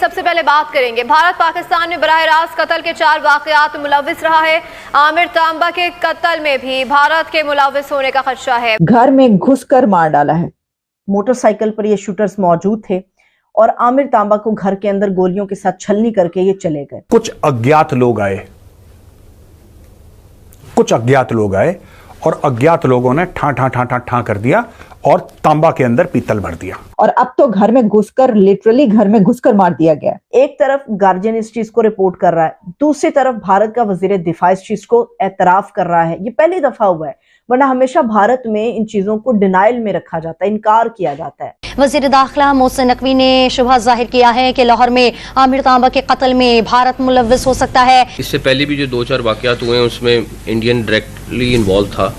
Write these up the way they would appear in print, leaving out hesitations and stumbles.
सबसे पहले बात करेंगे, भारत पाकिस्तान में बराह रास्त कत्ल के 4 वाकयात में मुलव्विस रहा है। आमिर तांबा के कत्ल में भी भारत के मुलव्विस होने का खदशा है। घर में घुसकर मार डाला है। मोटरसाइकिल पर ये शूटर्स मौजूद थे और आमिर तांबा को घर के अंदर गोलियों के साथ छलनी करके ये चले गए। कुछ अज्ञात लोग आए और अज्ञात लोगों ने ठा कर दिया और तांबा के अंदर पीतल भर दिया। और अब तो घर में घुसकर, लिटरली घर में घुसकर मार दिया गया। एक तरफ गार्जियन इस चीज को रिपोर्ट कर रहा है, दूसरी तरफ भारत का वजीर दिफा इस चीज को एतराफ कर रहा है। ये पहली दफा हुआ है, वरना हमेशा भारत में इन चीजों को डिनाइल में रखा जाता है, इनकार किया जाता है। वजीर दाखिला मोहसिन नकवी ने शुबह जाहिर किया है कि लाहौर में आमिर तांबा के कत्ल में भारत मुलव्विस हो सकता है। इससे पहले भी जो 2-4 वाकयात हुए हैं उसमें इंडियन डायरेक्टली इन्वॉल्व था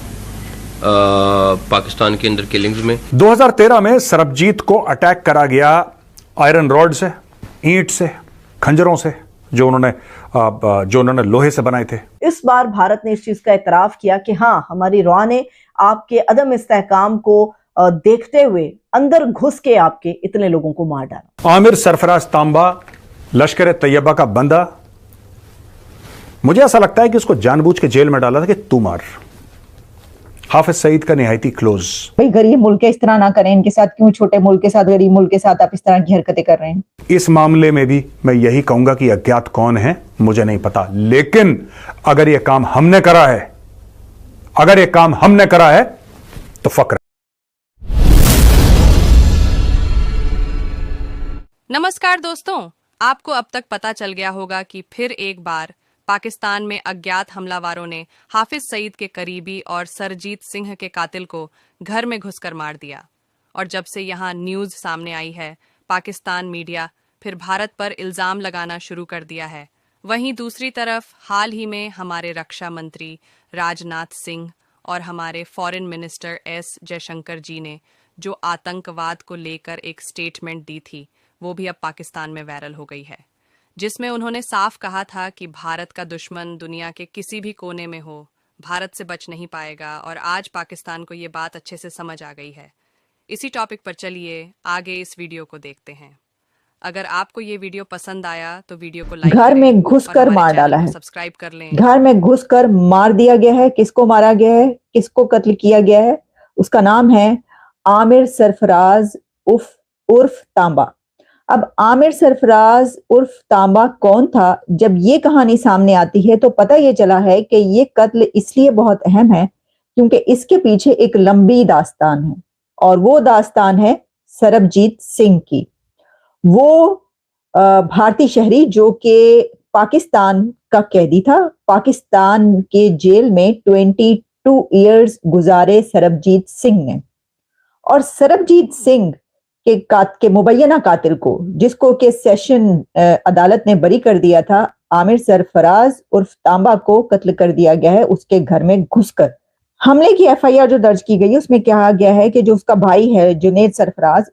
पाकिस्तान के अंदर किलिंग्स में। 2013 में सरबजीत को अटैक करा गया आयरन रॉड से, ईंट से, खंजरों से, जो उन्होंने लोहे से बनाए थे। इस बार भारत ने इस चीज का एतराफ किया कि हाँ, हमारी रॉ ने आपके अदम इस्तेहकाम को देखते हुए अंदर घुस के आपके इतने लोगों को मार डाला। आमिर सरफराज तांबा लश्कर तैयबा का बंदा, मुझे ऐसा लगता है कि उसको जानबूझ के जेल में डाला था कि तू मार। हाफिज सईद का निहायती क्लोज। भाई गरीब मुल्क के इस तरह ना करें, इनके साथ क्यों, छोटे मुल्क के साथ, गरीब मुल्क के साथ आप इस तरह की हरकतें कर रहे हैं। इस मामले में भी मैं यही कहूंगा कि अज्ञात कौन है मुझे नहीं पता, लेकिन अगर यह काम हमने करा है तो फक्र। नमस्कार दोस्तों, आपको अब तक पता चल गया होगा कि फिर एक बार पाकिस्तान में अज्ञात हमलावरों ने हाफिज सईद के करीबी और सरजीत सिंह के कातिल को घर में घुसकर मार दिया। और जब से यहाँ न्यूज़ सामने आई है, पाकिस्तान मीडिया फिर भारत पर इल्ज़ाम लगाना शुरू कर दिया है। वहीं दूसरी तरफ हाल ही में हमारे रक्षा मंत्री राजनाथ सिंह और हमारे फॉरेन मिनिस्टर एस जयशंकर जी ने जो आतंकवाद को लेकर एक स्टेटमेंट दी थी, वो भी अब पाकिस्तान में वायरल हो गई है, जिसमें उन्होंने साफ कहा था कि भारत का दुश्मन दुनिया के किसी भी कोने में हो, भारत से बच नहीं पाएगा। और आज पाकिस्तान को ये बात अच्छे से समझ आ गई है। इसी टॉपिक पर चलिए आगे इस वीडियो को देखते हैं। अगर आपको ये वीडियो पसंद आया तो वीडियो को लाइक घर में घुसकर मार डाला है, सब्सक्राइब कर लें। घर में घुसकर मार दिया गया है। किसको मारा गया है, किसको कत्ल किया गया है? उसका नाम है आमिर सरफराज उर्फ तांबा। अब आमिर सरफराज उर्फ तांबा कौन था? जब ये कहानी सामने आती है तो पता ये चला है कि ये कत्ल इसलिए बहुत अहम है क्योंकि इसके पीछे एक लंबी दास्तान है, और वो दास्तान है सरबजीत सिंह की। वो भारतीय शहरी जो कि पाकिस्तान का कैदी था, पाकिस्तान के जेल में 22 इयर्स गुजारे सरबजीत सिंह ने। और सरबजीत सिंह के मुबैना कातिल को, जिसको के सेशन अदालत ने बरी कर दिया था, आमिर सरफराज उर्फ तांबा को कत्ल कर दिया गया है उसके घर में घुसकर। हमले की एफआईआर जो दर्ज की गई उसमें कहा गया है कि जो उसका भाई है जुनेद सरफराज,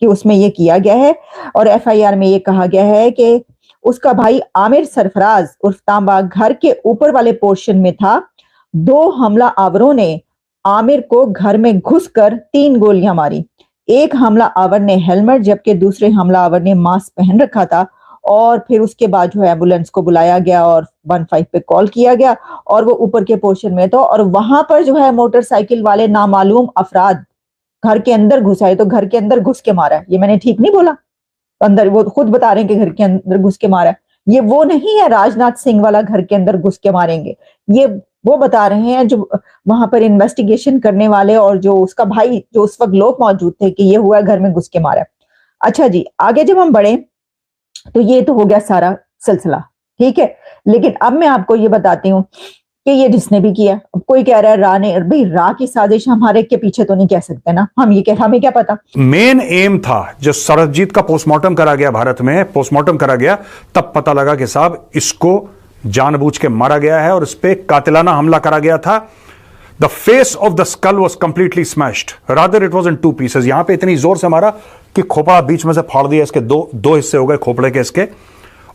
उसमें ये किया गया है। और एफआईआर में ये कहा गया है कि उसका भाई आमिर सरफराज उर्फ तांबा घर के ऊपर वाले पोर्शन में था। 2 हमला आवरों ने आमिर को घर में घुसकर 3 गोलियां मारी। एक हमला आवर ने हेलमेट, जबकि दूसरे हमला आवर ने मास्क पहन रखा था। और फिर उसके बाद जो है एम्बुलेंस को बुलाया गया और 15 पे कॉल किया गया, और वो ऊपर के पोर्शन में था। और वहां पर जो है मोटरसाइकिल वाले नामालूम अफराद घर के अंदर घुसाए, तो घर के अंदर घुस के मारा। ये मैंने ठीक नहीं बोला? अंदर, वो खुद बता रहे हैं कि घर के अंदर घुस के मारा। ये वो नहीं है राजनाथ सिंह वाला घर के अंदर घुस के मारेंगे, ये वो बता रहे हैं जो वहां पर इन्वेस्टिगेशन करने वाले और जो उसका भाई, जो उस वक्त लोग मौजूद थे कि ये हुआ घर में घुस के मारा। अच्छा जी, आगे जब हम बढ़े तो ये तो हो गया सारा सिलसिला, ठीक है। लेकिन अब मैं आपको ये बताती हूँ कि ये जिसने भी किया, अब कोई कह रहा है रा ने, भाई रा की साजिश हमारे के पीछे तो नहीं कह सकते ना, हमें क्या पता। मेन एम था जब सरबजीत का पोस्टमार्टम करा गया, भारत में पोस्टमार्टम करा गया, तब पता लगा कि साहब इसको जानबूझ के मारा गया है और इस पे कातिलाना हमला करा गया था। The face of the skull was completely smashed, rather it was in 2 pieces. यहां पे इतनी जोर से मारा कि खोपड़ा बीच में से फाड़ दिया, इसके दो हिस्से हो गए खोपड़े के इसके,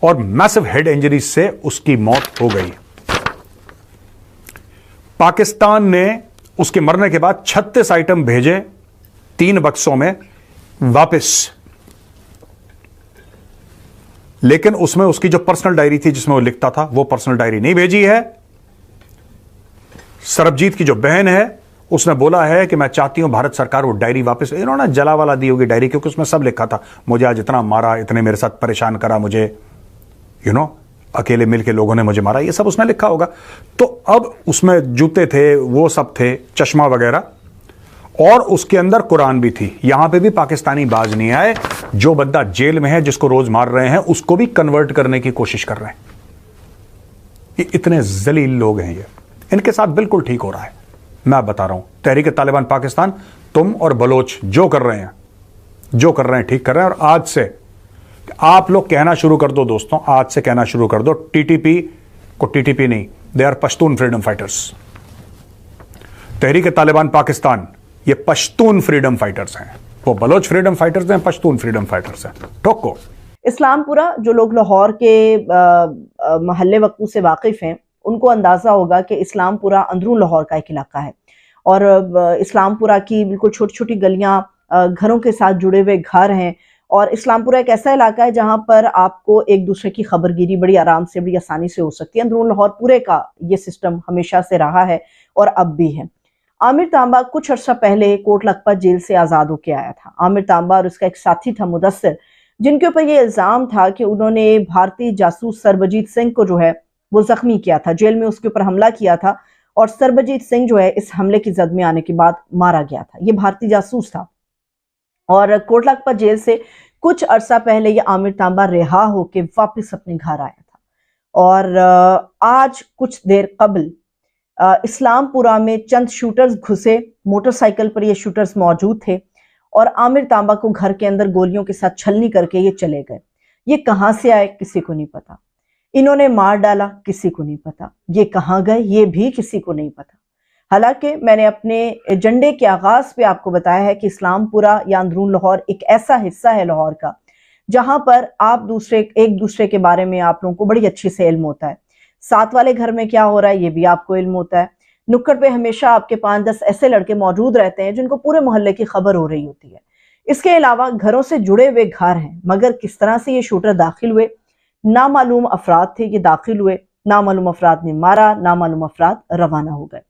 और मैसिव हेड इंजरीज से उसकी मौत हो गई। पाकिस्तान ने उसके मरने के बाद 36 आइटम भेजे 3 बक्सों में वापस। लेकिन उसमें उसकी जो पर्सनल डायरी थी जिसमें वो लिखता था, वो पर्सनल डायरी नहीं भेजी है। सरबजीत की जो बहन है उसने बोला है कि मैं चाहती हूं भारत सरकार वो डायरी वापस, इन्होंने जला वाला दी होगी डायरी, क्योंकि उसमें सब लिखा था, मुझे आज इतना मारा, इतने मेरे साथ परेशान करा, मुझे अकेले मिलके लोगों ने मुझे मारा, ये सब उसने लिखा होगा। तो अब उसमें जूते थे, वो सब थे, चश्मा वगैरह, और उसके अंदर कुरान भी थी। यहां पे भी पाकिस्तानी बाज नहीं आए। जो बंदा जेल में है, जिसको रोज मार रहे हैं, उसको भी कन्वर्ट करने की कोशिश कर रहे हैं। ये इतने जलील लोग हैं, ये इनके साथ बिल्कुल ठीक हो रहा है। मैं बता रहा हूं, तहरीक तालिबान पाकिस्तान, तुम और बलोच जो कर रहे हैं ठीक कर रहे हैं। और आज से आप लोग कहना शुरू कर दो दोस्तों, आज से कहना शुरू कर दो, टीटीपी को टीटीपी नहीं, they are Pashtun freedom fighters. Tehreek Taliban Pakistan ये पश्तून फ्रीडम फाइटर्स हैं, वो बलोच फ्रीडम फाइटर्स हैं, पश्तून फ्रीडम फाइटर्स हैं। ठोको। इस्लामपुरा, जो लोग लाहौर के महल्ले वक्फू से वाकिफ हैं, उनको अंदाजा होगा कि इस्लामपुरा अंदरून लाहौर का एक इलाका है, और इस्लामपुरा की बिल्कुल छोटी छोटी गलियां, घरों के साथ जुड़े हुए घर हैं। और इस्लामपुरा एक ऐसा इलाका है जहां पर आपको एक दूसरे की खबरगिरी बड़ी आराम से, बड़ी आसानी से हो सकती है। अंदरून लाहौर पूरे का ये सिस्टम हमेशा से रहा है और अब भी है। आमिर तांबा कुछ अर्सा पहले कोट लखपत जेल से आज़ाद होकर आया था। आमिर तांबा और उसका एक साथी था मुदस्सिर, जिनके ऊपर ये इल्ज़ाम था कि उन्होंने भारतीय जासूस सरबजीत सिंह को जो है वो जख्मी किया था, जेल में उसके ऊपर हमला किया था, और सरबजीत सिंह जो है इस हमले की जद में आने के बाद मारा गया था। ये भारतीय जासूस था, और कोट लखपत जेल से कुछ अरसा पहले ये आमिर तांबा रिहा होके वापस अपने घर आया था। और आज कुछ देर कबल इस्लामपुरा में चंद शूटर्स घुसे, मोटरसाइकिल पर ये शूटर्स मौजूद थे, और आमिर तांबा को घर के अंदर गोलियों के साथ छलनी करके ये चले गए। ये कहां से आए किसी को नहीं पता, इन्होंने मार डाला किसी को नहीं पता, ये कहां गए ये भी किसी को नहीं पता। हालांकि मैंने अपने एजेंडे के आगाज पे आपको बताया है कि इस्लामपुरा या अंदरून लाहौर एक ऐसा हिस्सा है लाहौर का जहां पर आप एक दूसरे के बारे में आप लोगों को बड़ी अच्छी से इल्म होता है। साथ वाले घर में क्या हो रहा है ये भी आपको इल्म होता है। नुक्कड़ पे हमेशा आपके 5-10 ऐसे लड़के मौजूद रहते हैं जिनको पूरे मोहल्ले की खबर हो रही होती है। इसके अलावा घरों से जुड़े हुए घर हैं, मगर किस तरह से ये शूटर दाखिल हुए, नामालूम अफराद थे, ये दाखिल हुए, नामालूम अफराद ने मारा, नामालूम अफराद रवाना हो गए।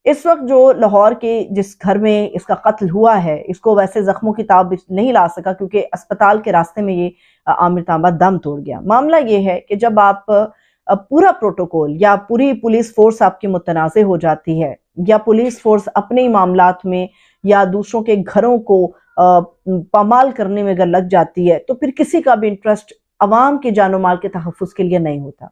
इस वक्त जो लाहौर के जिस घर में इसका कत्ल हुआ है, इसको वैसे जख्मों की ताब नहीं ला सका क्योंकि अस्पताल के रास्ते में ये आमिर तांबा दम तोड़ गया। मामला ये है कि जब आप पूरा प्रोटोकॉल या पूरी पुलिस फोर्स आपकी मुतनाज़े हो जाती है, या पुलिस फोर्स अपने ही मामलात में या दूसरों के घरों को पामाल करने में अगर लग जाती है, तो फिर किसी का भी इंटरेस्ट अवाम के जानो माल के तहफ़्फ़ुज़ के लिए नहीं होता।